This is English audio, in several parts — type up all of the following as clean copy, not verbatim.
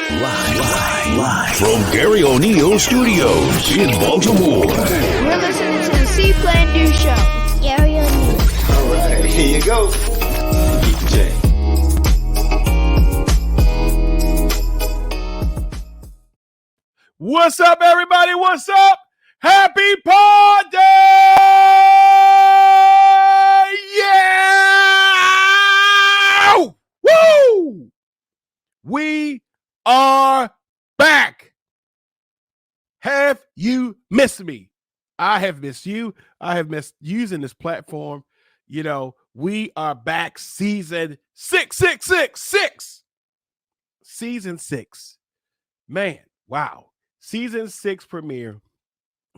Live from Garry O'Neal Studios in Baltimore. We're listening to the See.Plan.Do show. Garry O'Neal. All right, here you go. DJ. What's up, everybody? What's up? Happy Pod Day! Yeah! Woo! We are back. Have you missed me? I have missed you. I have missed using this platform. You know, we are back. Season 6. Season 6. Man, wow. Season 6 premiere.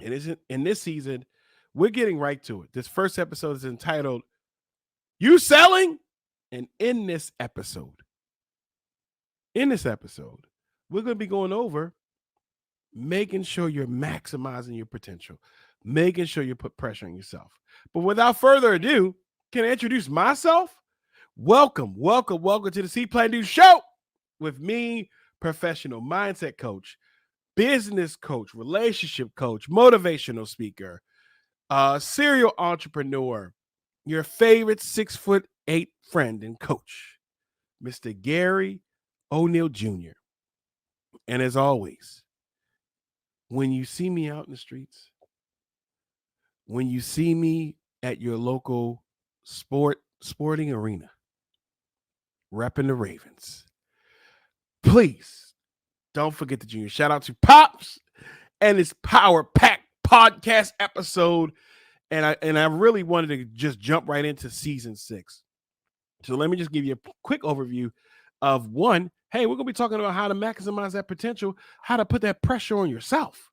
It isn't in this season. We're getting right to it. This first episode is entitled You Selling? And in this episode, we're going to be going over making sure you're maximizing your potential, making sure you put pressure on yourself. But without further ado, can I introduce myself? Welcome to the See.Plan.Do show with me, professional mindset coach, business coach, relationship coach, motivational speaker, serial entrepreneur, your favorite 6'8" friend and coach, Mr. Garry O'Neal Jr. And as always, when you see me out in the streets, when you see me at your local sporting arena, repping the Ravens, please don't forget the Junior. Shout out to Pops and his Power Pack podcast episode. And I really wanted to just jump right into season 6. So let me just give you a quick overview of one. Hey, we're going to be talking about how to maximize that potential, how to put that pressure on yourself.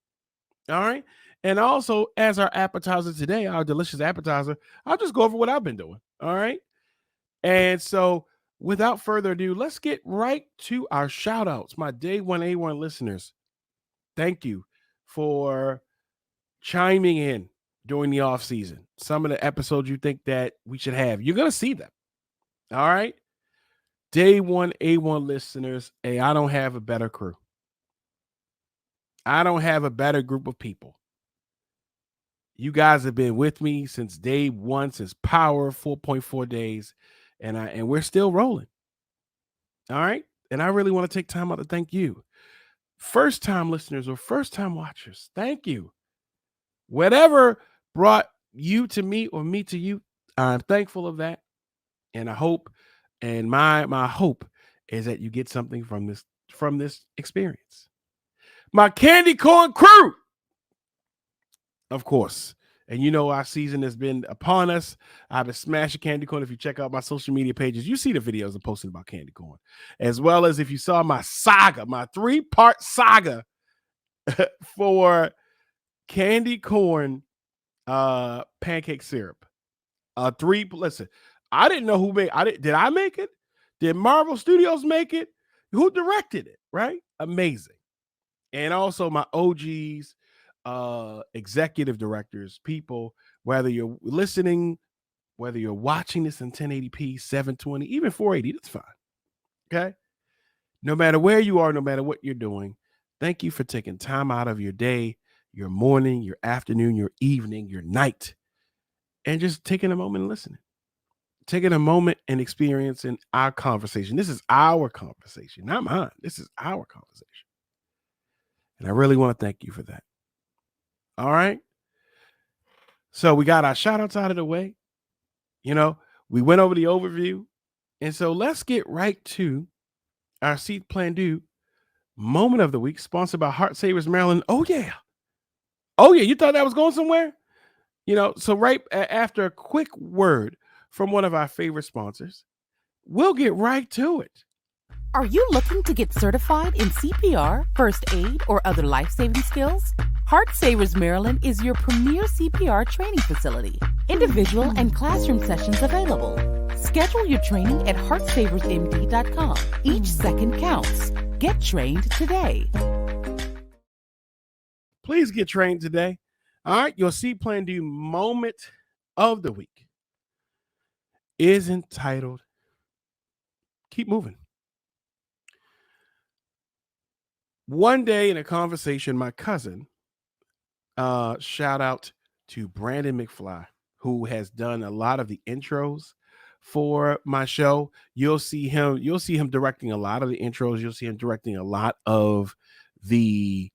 All right. And also, as our appetizer today, our delicious appetizer, I'll just go over what I've been doing. All right. And so without further ado, let's get right to our shout outs. My day 1A1 listeners, thank you for chiming in during the off season. Some of the episodes you think that we should have, you're going to see them. All right. Day 1A1 listeners, hey, I don't have a better crew. I don't have a better group of people. You guys have been with me since day 1, since Power 4.4 days, and we're still rolling. All right. And I really want to take time out to thank you. First time listeners or first time watchers, thank you. Whatever brought you to me or me to you, I'm thankful of that. And I hope, and my hope is that you get something from this experience. My candy corn crew, of course. And you know our season has been upon us. I've been smashing candy corn. If you check out my social media pages, you see the videos I posted about candy corn. As well as if you saw my saga, my 3-part saga for candy corn pancake syrup. Listen, I didn't know who made did I make it? Did Marvel Studios make it? Who directed it? Right? Amazing. And also my OGs, executive directors, people, whether you're listening, whether you're watching this in 1080p, 720, even 480, that's fine. Okay. No matter where you are, no matter what you're doing, thank you for taking time out of your day, your morning, your afternoon, your evening, your night, and just taking a moment and listening. Taking a moment and experiencing our conversation. This is our conversation, not mine. This is our conversation. And I really want to thank you for that. All right. So we got our shout outs out of the way. You know, we went over the overview. And so let's get right to our See.Plan.Do moment of the week, sponsored by Heart Savers Maryland. Oh, yeah. You thought that was going somewhere? You know, so right after a quick word from one of our favorite sponsors, we'll get right to it. Are you looking to get certified in CPR, first aid, or other life-saving skills? Heart Savers Maryland is your premier CPR training facility. Individual and classroom sessions available. Schedule your training at heartsaversmd.com. Each second counts. Get trained today. Please get trained today. All right, your See.Plan.Do moment of the week is entitled Keep Moving. One day in a conversation, my cousin, shout out to Brandon McFly, who has done a lot of the intros for my show. You'll see him directing a lot of the intros. You'll see him directing a lot of the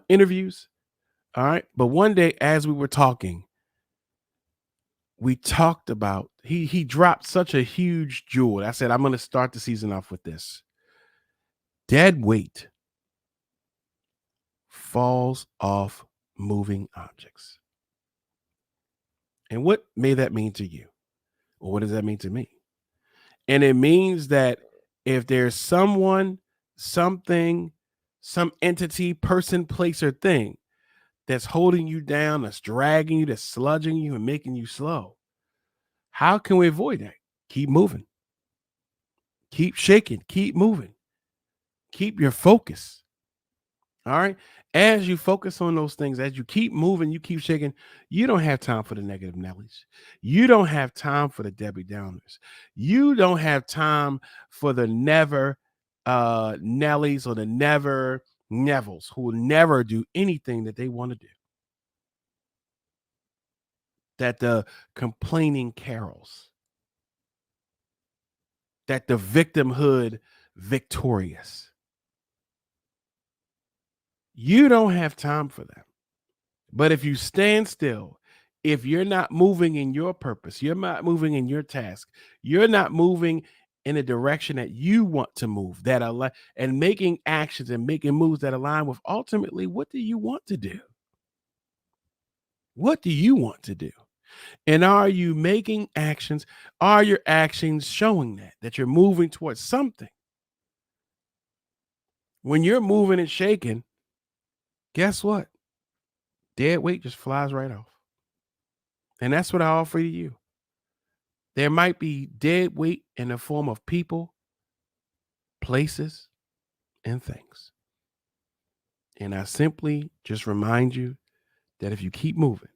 interviews. All right. But one day, as we were talking, we talked about he dropped such a huge jewel. I said, I'm going to start the season off with this. Dead weight falls off moving objects. And what may that mean to you? Or what does that mean to me? And it means that if there's someone, something, some entity, person, place, or thing that's holding you down, that's dragging you, that's sludging you and making you slow, how can we avoid that? Keep moving. Keep shaking. Keep moving. Keep your focus. All right. As you focus on those things, as you keep moving, you keep shaking, you don't have time for the negative Nellies. You don't have time for the Debbie Downers. You don't have time for the never Nellies or the never Nevilles who will never do anything that they want to do. That the complaining Carols. That the victimhood victorious. You don't have time for them. But if you stand still, if you're not moving in your purpose, you're not moving in your task, you're not moving in a direction that you want to move, and making actions and making moves that align with ultimately, what do you want to do? What do you want to do? And are you making actions? Are your actions showing that you're moving towards something? When you're moving and shaking, guess what? Dead weight just flies right off. And that's what I offer to you. There might be dead weight in the form of people, places, and things. And I simply just remind you that if you keep moving,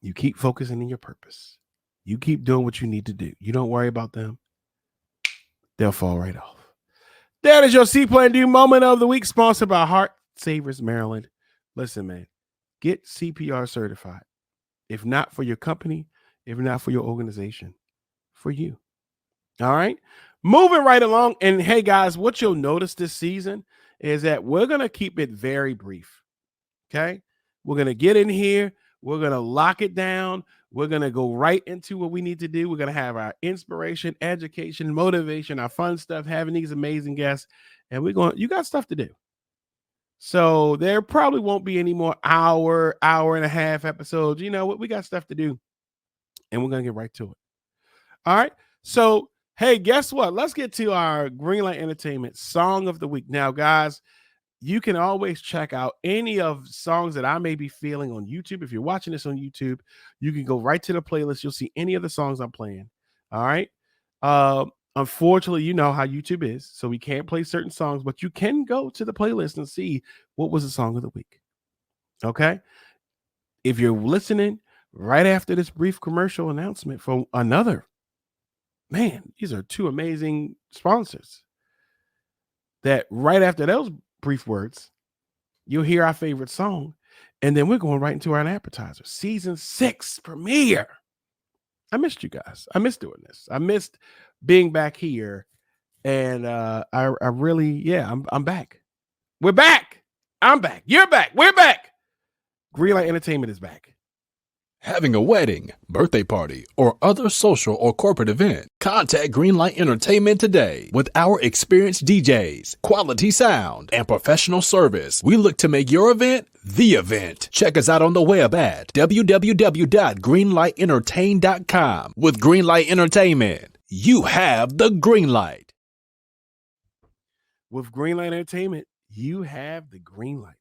you keep focusing in your purpose, you keep doing what you need to do, you don't worry about them, they'll fall right off. That is your See.Plan.Do moment of the week, sponsored by Heart Savers Maryland. Listen, man, get CPR certified. If not for your company, if not for your organization, for you. All right. Moving right along. And hey, guys, what you'll notice this season is that we're going to keep it very brief. Okay. We're going to get in here. We're going to lock it down. We're going to go right into what we need to do. We're going to have our inspiration, education, motivation, our fun stuff, having these amazing guests. And you got stuff to do. So there probably won't be any more hour and a half episodes. You know what? We got stuff to do. And we're going to get right to it. All right. So, hey, guess what? Let's get to our Greenlight Entertainment Song of the Week. Now, guys, you can always check out any of songs that I may be feeling on YouTube. If you're watching this on YouTube, you can go right to the playlist. You'll see any of the songs I'm playing. All right. Unfortunately, you know how YouTube is, so we can't play certain songs, but you can go to the playlist and see what was the song of the week. Okay. If you're listening right after this brief commercial announcement from another, man, these are two amazing sponsors, that right after those brief words, you'll hear our favorite song. And then we're going right into our appetizer. Season 6 premiere. I missed you guys. I missed doing this. I missed being back here. And I really, I'm back. We're back. I'm back. You're back. We're back. Greenlight Entertainment is back. Having a wedding, birthday party, or other social or corporate event, contact Greenlight Entertainment today. With our experienced DJs, quality sound, and professional service, we look to make your event the event. Check us out on the web at www.greenlightentertain.com. With Greenlight Entertainment, you have the green light. With Greenlight Entertainment, you have the green light.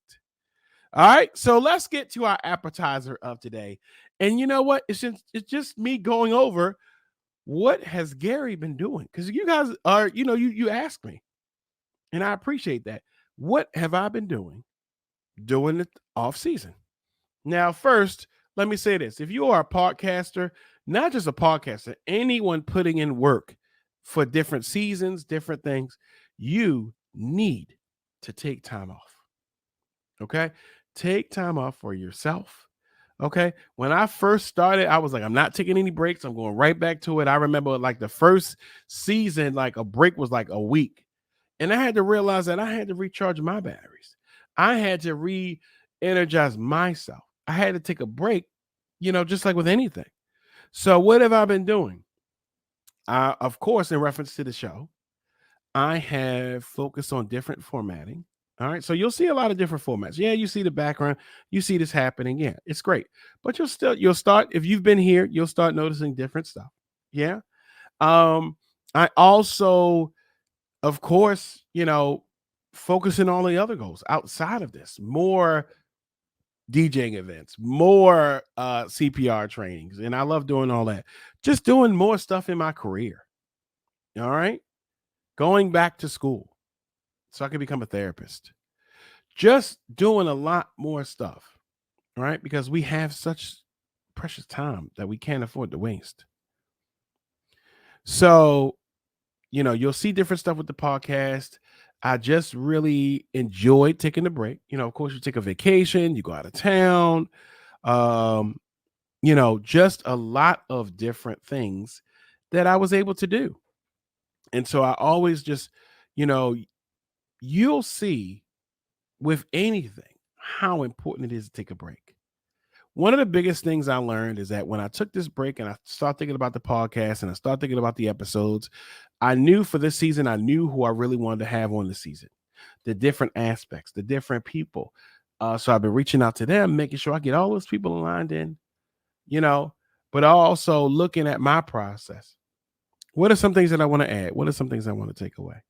All right, so let's get to our appetizer of today. And you know what? It's just me going over what has Garry been doing, because you guys are, you asked me, and I appreciate that. What have I been doing during the off season? Now, first, let me say this: if you are a podcaster, not just a podcaster, anyone putting in work for different seasons, different things, you need to take time off. Okay? Take time off for yourself. Okay? When I first started, I was like, I'm not taking any breaks. I'm going right back to it. I remember like the first season, like a break was like a week. And I had to realize that I had to recharge my batteries. I had to re-energize myself. I had to take a break, just like with anything. So what have I been doing? Of course, in reference to the show, I have focused on different formatting. All right. So you'll see a lot of different formats. Yeah, you see the background, you see this happening. Yeah, it's great. But you'll start, if you've been here, you'll start noticing different stuff. Yeah. I also, of course, focusing on the other goals outside of this, more DJing events, more CPR trainings. And I love doing all that. Just doing more stuff in my career. All right. Going back to school so I can become a therapist. Just doing a lot more stuff, right? Because we have such precious time that we can't afford to waste. So, you'll see different stuff with the podcast. I just really enjoyed taking a break. Of course, you take a vacation, you go out of town, just a lot of different things that I was able to do. And so I always just, you'll see with anything how important it is to take a break. One of the biggest things I learned is that when I took this break and I started thinking about the podcast and I started thinking about the episodes, I knew for this season, I knew who I really wanted to have on the season, the different aspects, the different people. So I've been reaching out to them, making sure I get all those people aligned in, but also looking at my process. What are some things that I want to add? What are some things I want to take away?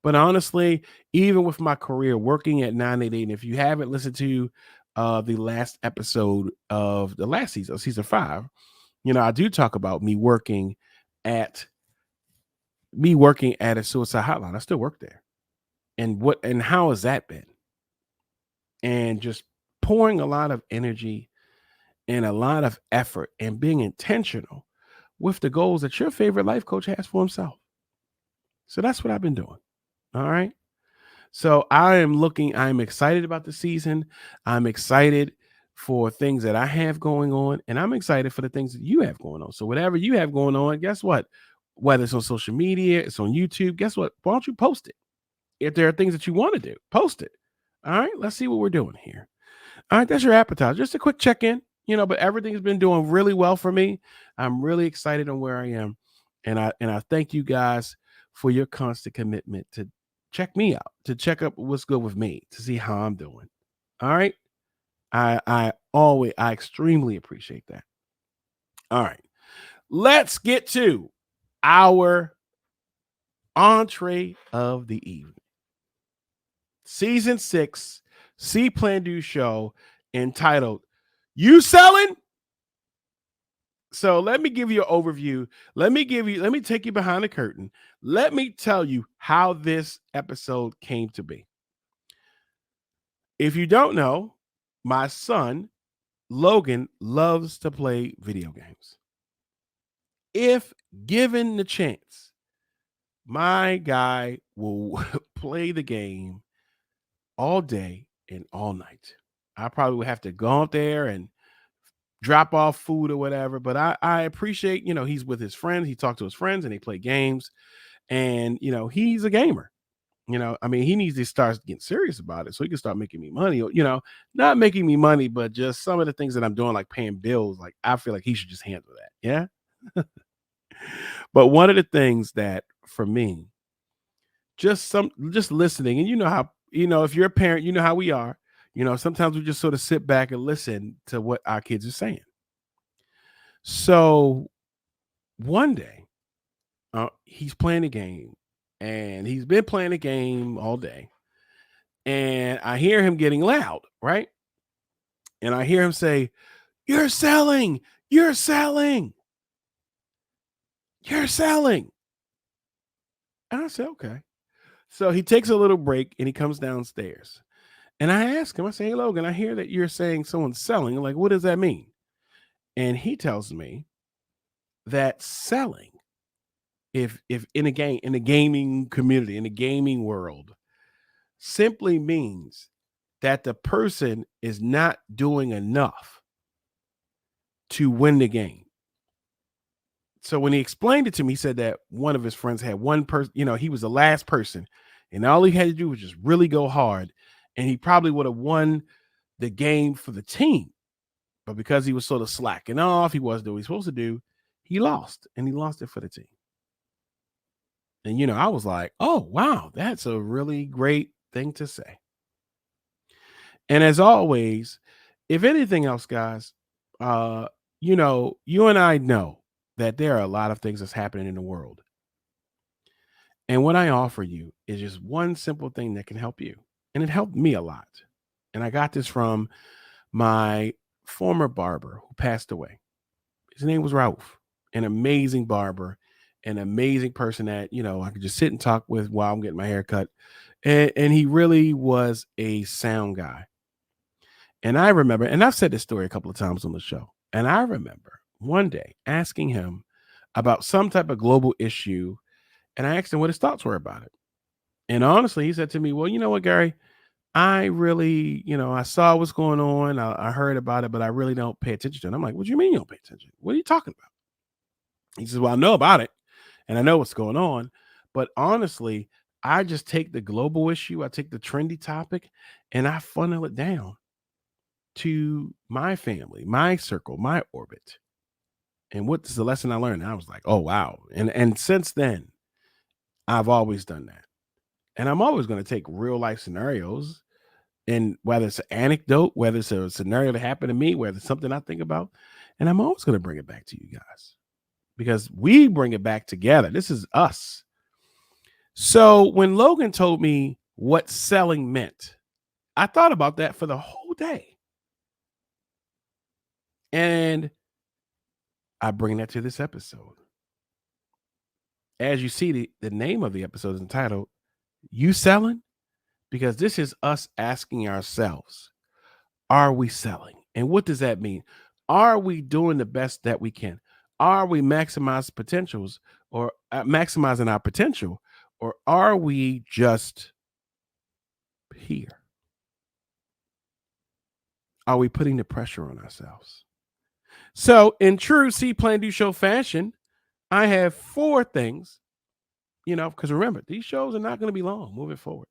But honestly, even with my career working at 988, and if you haven't listened to the last episode of the last season, season 5, I do talk about me working at a suicide hotline. I still work there. And how has that been? And just pouring a lot of energy and a lot of effort and being intentional with the goals that your favorite life coach has for himself. So that's what I've been doing. All right. So I'm excited about the season. I'm excited for things that I have going on, and I'm excited for the things that you have going on. So whatever you have going on, guess what? Whether it's on social media, it's on YouTube, guess what? Why don't you post it? If there are things that you want to do, post it. All right. Let's see what we're doing here. All right. That's your appetizer. Just a quick check-in, but everything's been doing really well for me. I'm really excited on where I am. And I thank you guys for your constant commitment to check me out, to check up what's good with me, to see how I'm doing. All right. I extremely appreciate that. All right. Let's get to our entree of the evening. Season 6, See.Plan.Do show entitled, You Selling? So let me give you an overview. Let me take you behind the curtain. Let me tell you how this episode came to be. If you don't know, my son, Logan, loves to play video games. If given the chance, my guy will play the game all day and all night. I probably would have to go out there and drop off food or whatever, but I appreciate, he's with his friends. He talked to his friends and they play games, and, he's a gamer. He needs to start getting serious about it so he can start making me money, not making me money, but just some of the things that I'm doing, like paying bills. Like, I feel like he should just handle that. Yeah. But one of the things that for me, just listening, and how, if you're a parent, how we are, sometimes we just sort of sit back and listen to what our kids are saying. So one day, he's playing a game, and he's been playing a game all day, and I hear him getting loud, right? And I hear him say, "You're selling, you're selling, you're selling." And I said, okay. So he takes a little break and he comes downstairs. And I ask him, I say, "Hey, Logan, I hear that you're saying someone's selling. Like, what does that mean?" And he tells me that selling, if in a game, in the gaming community, in the gaming world, simply means that the person is not doing enough to win the game. So when he explained it to me, he said that one of his friends had one person, he was the last person, and all he had to do was just really go hard, and he probably would have won the game for the team. But because he was sort of slacking off, he wasn't doing what he was supposed to do, he lost, and he lost it for the team. And, I was like, oh, wow, that's a really great thing to say. And as always, if anything else, guys, you and I know that there are a lot of things that's happening in the world. And what I offer you is just one simple thing that can help you. And it helped me a lot. And I got this from my former barber who passed away. His name was Rauf, an amazing barber, an amazing person that, I could just sit and talk with while I'm getting my hair cut. And he really was a sound guy. And I remember, and I've said this story a couple of times on the show, and I remember one day asking him about some type of global issue, and I asked him what his thoughts were about it. And honestly, he said to me, well, you know what, Gary, I really, I saw what's going on. I heard about it, but I really don't pay attention to it. I'm like, what do you mean you don't pay attention? What are you talking about? He says, well, I know about it and I know what's going on, but honestly, I just take the global issue, I take the trendy topic, and I funnel it down to my family, my circle, my orbit. And what's the lesson I learned? And I was like, oh, wow. And since then, I've always done that. And I'm always going to take real life scenarios, and whether it's an anecdote, whether it's a scenario that happened to me, whether it's something I think about, and I'm always going to bring it back to you guys because we bring it back together. This is us. So when Logan told me what selling meant, I thought about that for the whole day. And I bring that to this episode. As you see, the name of the episode is entitled, You Selling? Because this is us asking ourselves, are we selling? And what does that mean? Are we doing the best that we can? Are we maximizing potentials or maximizing our potential? Or are we just here? Are we putting the pressure on ourselves? So in true See.Plan.Do show fashion, I have 4 things, because remember, these shows are not going to be long moving forward.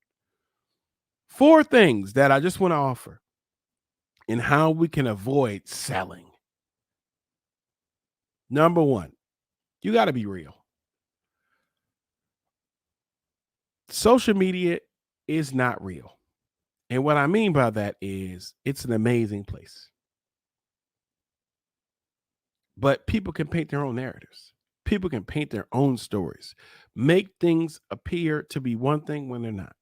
4 things that I just want to offer in how we can avoid selling. Number 1, you got to be real. Social media is not real. And what I mean by that is it's an amazing place. But people can paint their own narratives. People can paint their own stories, make things appear to be one thing when they're not.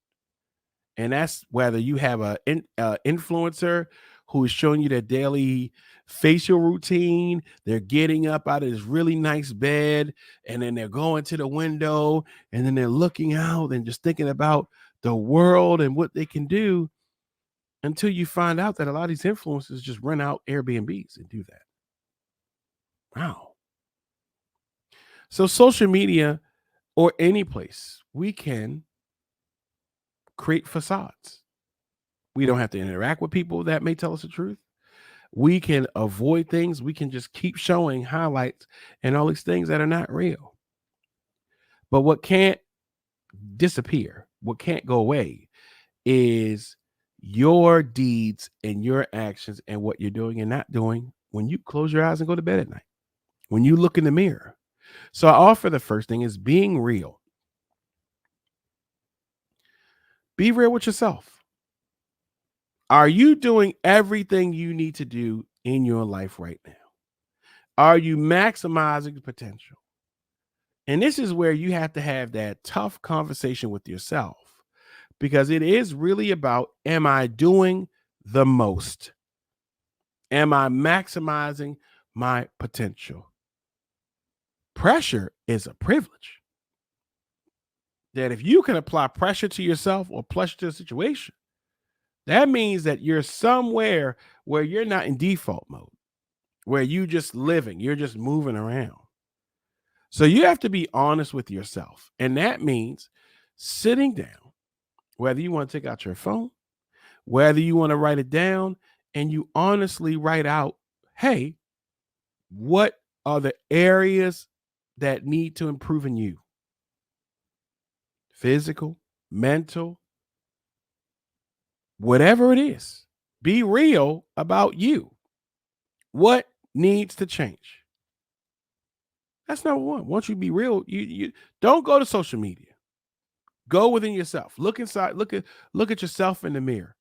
And that's whether you have an influencer who is showing you their daily facial routine. They're getting up out of this really nice bed, and then they're going to the window, and then they're looking out and just thinking about the world and what they can do, until you find out that a lot of these influencers just rent out Airbnbs and do that. Wow. So social media or any place, we can create facades. We don't have to interact with people that may tell us the truth. We can avoid things. We can just keep showing highlights and all these things that are not real. But what can't disappear, what can't go away, is your deeds and your actions and what you're doing and not doing when you close your eyes and go to bed at night, when you look in the mirror. So I offer the first thing is being real. Be real with yourself. Are you doing everything you need to do in your life right now? Are you maximizing potential? And this is where you have to have that tough conversation with yourself, because it is really about, am I doing the most? Am I maximizing my potential? Pressure is a privilege. That if you can apply pressure to yourself or pressure to a situation, that means that you're somewhere where you're not in default mode, where you just living, you're just moving around. So you have to be honest with yourself. And that means sitting down Whether you want to take out your phone, whether you want to write it down, and you honestly write out, hey, what are the areas that need to improve in you? Physical, mental, whatever it is. Be real about you. What needs to change? That's number one. Once you be real, you don't go to social media. Go within yourself. Look inside. Look at yourself in the mirror.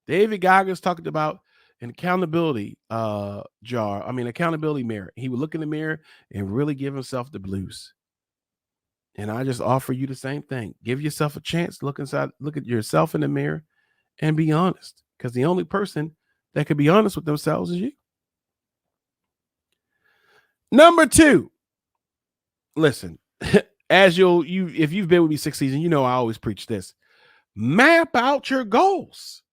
David Goggins talked about an accountability accountability mirror. He would look in the mirror and really give himself the blues. And I just offer you the same thing. Give yourself a chance. Look at yourself in the mirror and be honest. Because the only person that can be honest with themselves is you. Number 2. Listen, as if you've been with me 6 seasons, you know I always preach this. Map out your goals.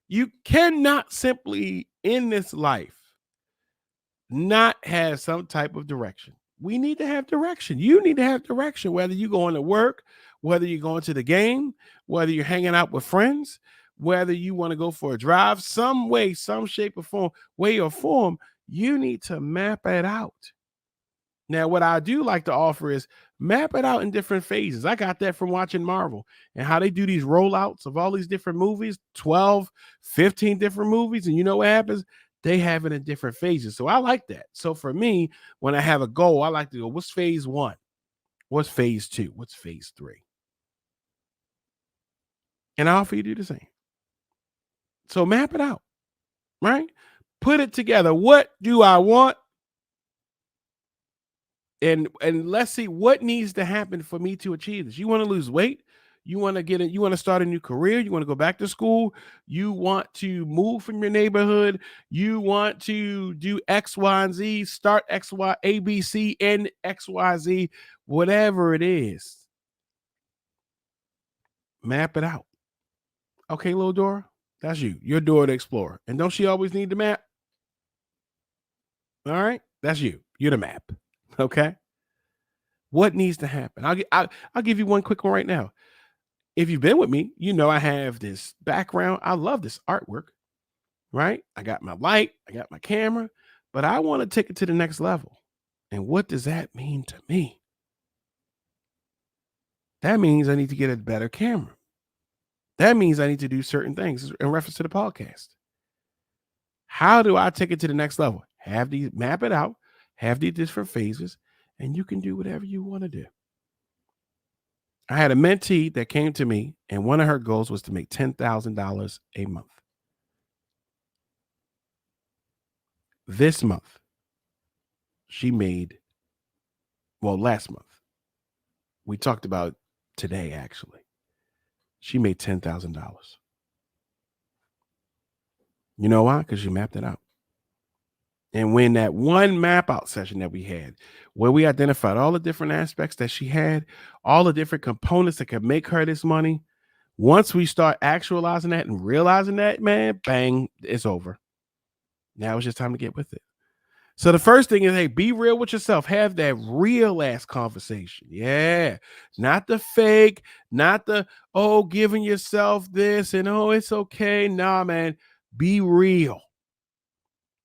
You cannot simply in this life not have some type of direction. We need to have direction. You need to have direction, whether you're going to work, whether you're going to the game, whether you're hanging out with friends, whether you want to go for a drive, some way, some shape or form, you need to map it out. Now, what I do like to offer is map it out in different phases. I got that from watching Marvel and how they do these rollouts of all these different movies, 12, 15 different movies. And you know what happens? They have it in different phases. So I like that. So for me, when I have a goal, I like to go, what's phase 1? What's phase 2? What's phase 3? And I offer you to do the same. So map it out, right? Put it together. What do I want? And let's see what needs to happen for me to achieve this. You want to lose weight? You want to you want to start a new career? You want to go back to school? You want to move from your neighborhood? You want to do X, Y, and Z, start X, Y, A, B, C, N, X, Y, Z, whatever it is. Map it out. Okay, little Dora, that's you. You're Dora the Explorer. And don't she always need the map? All right, that's you. You're the map. Okay. What needs to happen? I'll give you one quick one right now. If you've been with me, you know I have this background. I love this artwork, right? I got my light, I got my camera, but I want to take it to the next level. And what does that mean to me? That means I need to get a better camera. That means I need to do certain things in reference to the podcast. How do I take it to the next level? Map it out, have these different phases, and you can do whatever you want to do. I had a mentee that came to me, and one of her goals was to make $10,000 a month. This month, last month, we talked about today, actually, she made $10,000. You know why? Because she mapped it out. And when that one map out session that we had, where we identified all the different aspects that she had, all the different components that could make her this money, once we start actualizing that and realizing that, man, bang, it's over. Now it's just time to get with it. So the first thing is, hey, be real with yourself. Have that real ass conversation. Yeah. Not the fake, not the, giving yourself this and, it's okay. Nah, man, be real.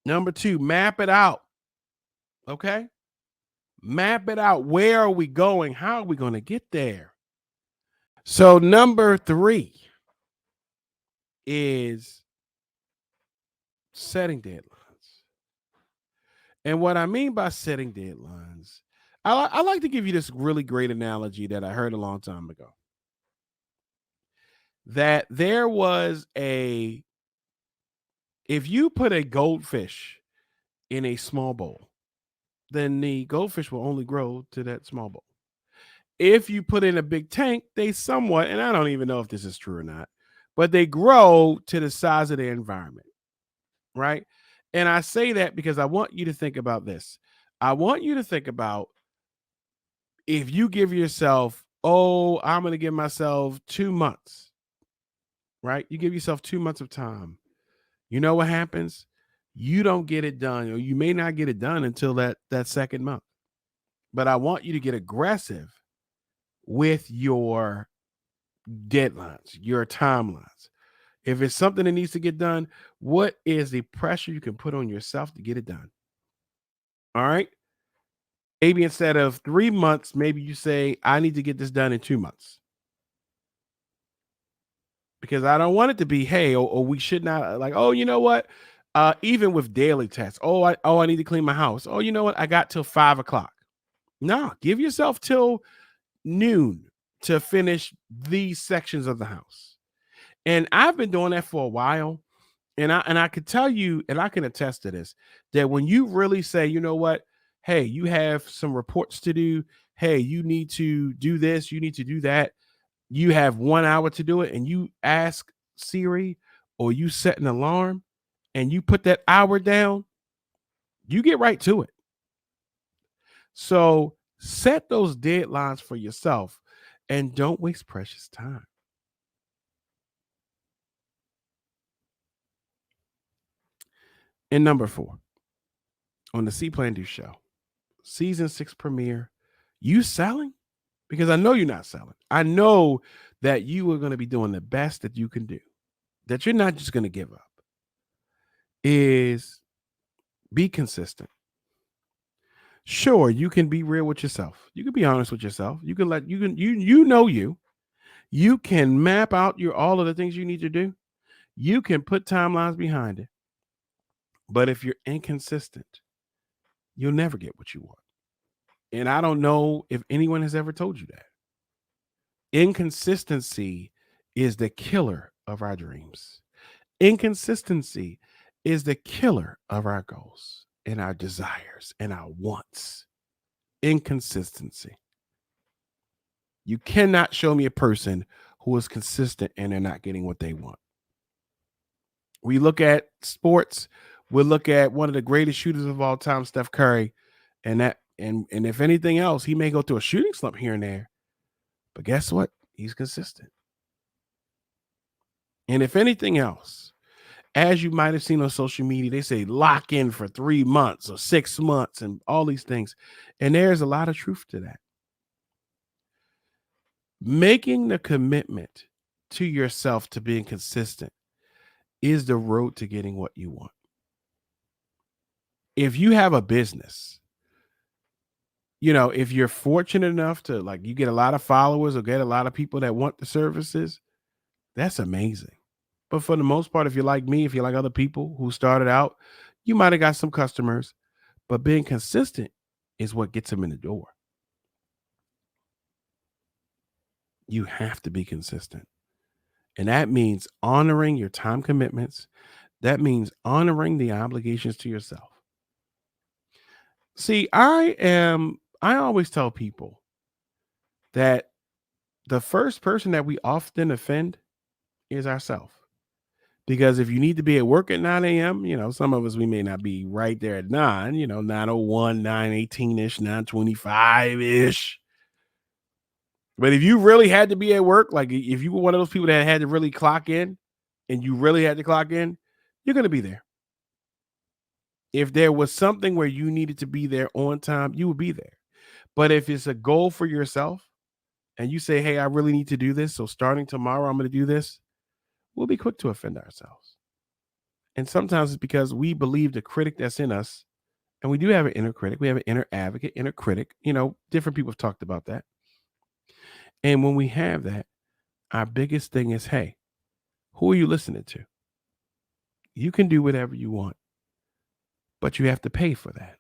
Number 2, map it out. Okay? Map it out. Where are we going? How are we going to get there? So number 3 is setting deadlines. And what I mean by setting deadlines, I like to give you this really great analogy that I heard a long time ago. That there was if you put a goldfish in a small bowl, then the goldfish will only grow to that small bowl. If you put in a big tank, they somewhat, and I don't even know if this is true or not, but they grow to the size of their environment, right? And I say that because I want you to think about this. I want you to think about if you give yourself, I'm going to give myself 2 months, right? You give yourself 2 months of time. You know what happens? You don't get it done, or you may not get it done until that second month. But I want you to get aggressive with your deadlines, your timelines. If it's something that needs to get done, what is the pressure you can put on yourself to get it done? All right. Maybe instead of 3 months, maybe you say, I need to get this done in 2 months. Because I don't want it to be, hey, or we should not like, oh, you know what? Even with daily tasks, I need to clean my house. Oh, you know what? I got till 5:00. No, give yourself till noon to finish these sections of the house. And I've been doing that for a while. And I can tell you, and I can attest to this, that when you really say, you know what, hey, you have some reports to do. Hey, you need to do this, you need to do that. You have 1 hour to do it, and you ask Siri or you set an alarm and you put that hour down, you get right to it. So set those deadlines for yourself and don't waste precious time. And number 4, on the See.Plan.Do show, season 6 premiere, you selling? Because I know you're not selling. I know that you are going to be doing the best that you can do, that you're not just going to give up, is be consistent. Sure, you can be real with yourself. You can be honest with yourself. You can you can map out all of the things you need to do. You can put timelines behind it. But if you're inconsistent, you'll never get what you want. And I don't know if anyone has ever told you that. Inconsistency is the killer of our dreams. Inconsistency is the killer of our goals and our desires and our wants. Inconsistency. You cannot show me a person who is consistent and they're not getting what they want. We look at sports, we'll look at one of the greatest shooters of all time, Steph Curry, and if anything else, he may go through a shooting slump here and there. But guess what? He's consistent. And if anything else, as you might have seen on social media, they say lock in for 3 months or 6 months and all these things. And there's a lot of truth to that. Making the commitment to yourself to being consistent is the road to getting what you want. If you have a business, if you're fortunate enough to you get a lot of followers or get a lot of people that want the services, that's amazing. But for the most part, if you're like me, if you're like other people who started out, you might have got some customers, but being consistent is what gets them in the door. You have to be consistent. And that means honoring your time commitments. That means honoring the obligations to yourself. See, I always tell people that the first person that we often offend is ourselves. Because if you need to be at work at 9 a.m., some of us, we may not be right there at 9, 9:01, 9:18-ish, 9:25-ish. But if you really had to be at work, like if you were one of those people that had to really clock in and you really had to clock in, you're going to be there. If there was something where you needed to be there on time, you would be there. But if it's a goal for yourself and you say, hey, I really need to do this, so starting tomorrow, I'm going to do this, we'll be quick to offend ourselves. And sometimes it's because we believe the critic that's in us, and we do have an inner critic, we have an inner advocate, inner critic, different people have talked about that. And when we have that, our biggest thing is, hey, who are you listening to? You can do whatever you want, but you have to pay for that.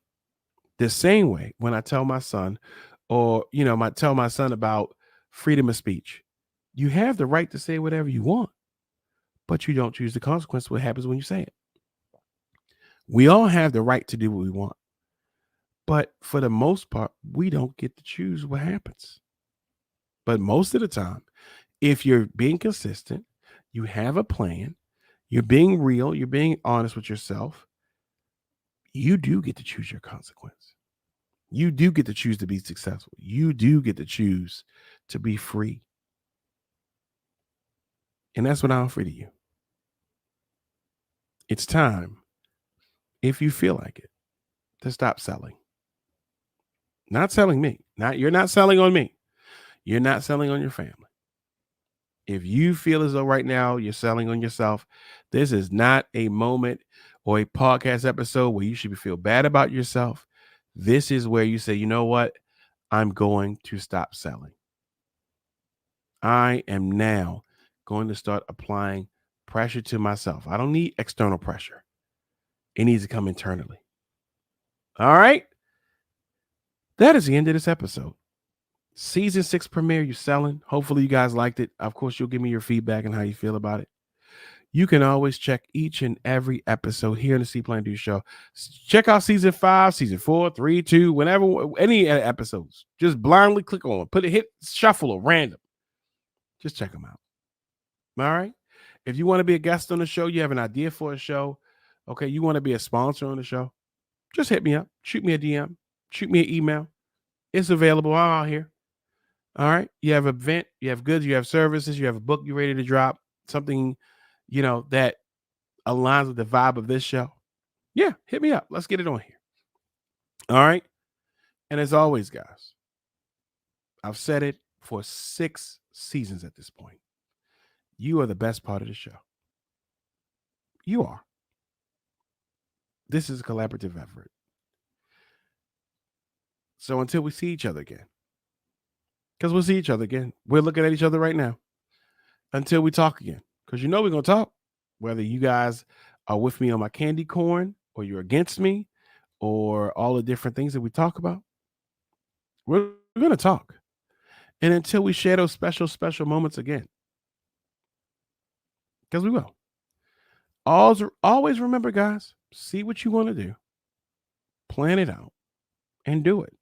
The same way when I tell my son tell my son about freedom of speech, you have the right to say whatever you want, but you don't choose the consequence of what happens when you say it. We all have the right to do what we want, but for the most part, we don't get to choose what happens. But most of the time, if you're being consistent, you have a plan, you're being real, you're being honest with yourself, you do get to choose your consequence. You do get to choose to be successful. You do get to choose to be free. And that's what I offer to you. It's time, if you feel like it, to stop selling. Not selling me. You're not selling on me. You're not selling on your family. If you feel as though right now you're selling on yourself, this is not a moment or a podcast episode where you should feel bad about yourself. This is where you say, you know what? I'm going to stop selling. I am now going to start applying pressure to myself. I don't need external pressure. It needs to come internally. All right. That is the end of this episode. Season 6 premiere, you're selling. Hopefully you guys liked it. Of course, you'll give me your feedback and how you feel about it. You can always check each and every episode here in the See.Plan.Do show. Check out season 5, season 4, 3, 2, whenever, any episodes. Just blindly click on, hit shuffle or random. Just check them out. All right. If you want to be a guest on the show, you have an idea for a show, okay, you want to be a sponsor on the show, just hit me up. Shoot me a DM. Shoot me an email. It's available all out here. All right. You have an event, you have goods, you have services, you have a book you're ready to drop, something, that aligns with the vibe of this show. Yeah, hit me up. Let's get it on here. All right. And as always, guys, I've said it for 6 seasons at this point. You are the best part of the show. You are. This is a collaborative effort. So until we see each other again, because we'll see each other again. We're looking at each other right now. Until we talk again, because we're going to talk. Whether you guys are with me on my candy corn or you're against me or all the different things that we talk about, we're going to talk. And until we share those special, special moments again, because we will. Always remember, guys, see what you want to do, plan it out, and do it.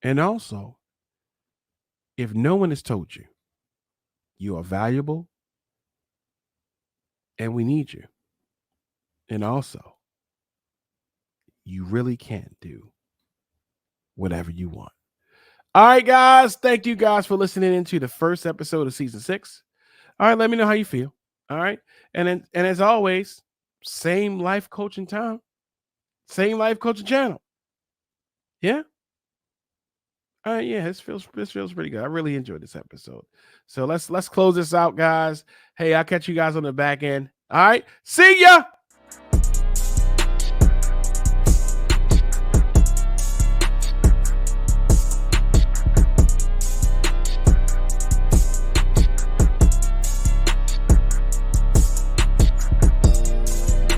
And also, if no one has told you, you are valuable and we need you. And also, you really can do whatever you want. All right, guys. Thank you guys for listening into the first episode of season 6. All right, let me know how you feel. All right. And as always, same life coaching time, same life coaching channel. Yeah. All right, yeah, this feels pretty good. I really enjoyed this episode. So let's close this out, guys. Hey, I'll catch you guys on the back end. All right. See ya.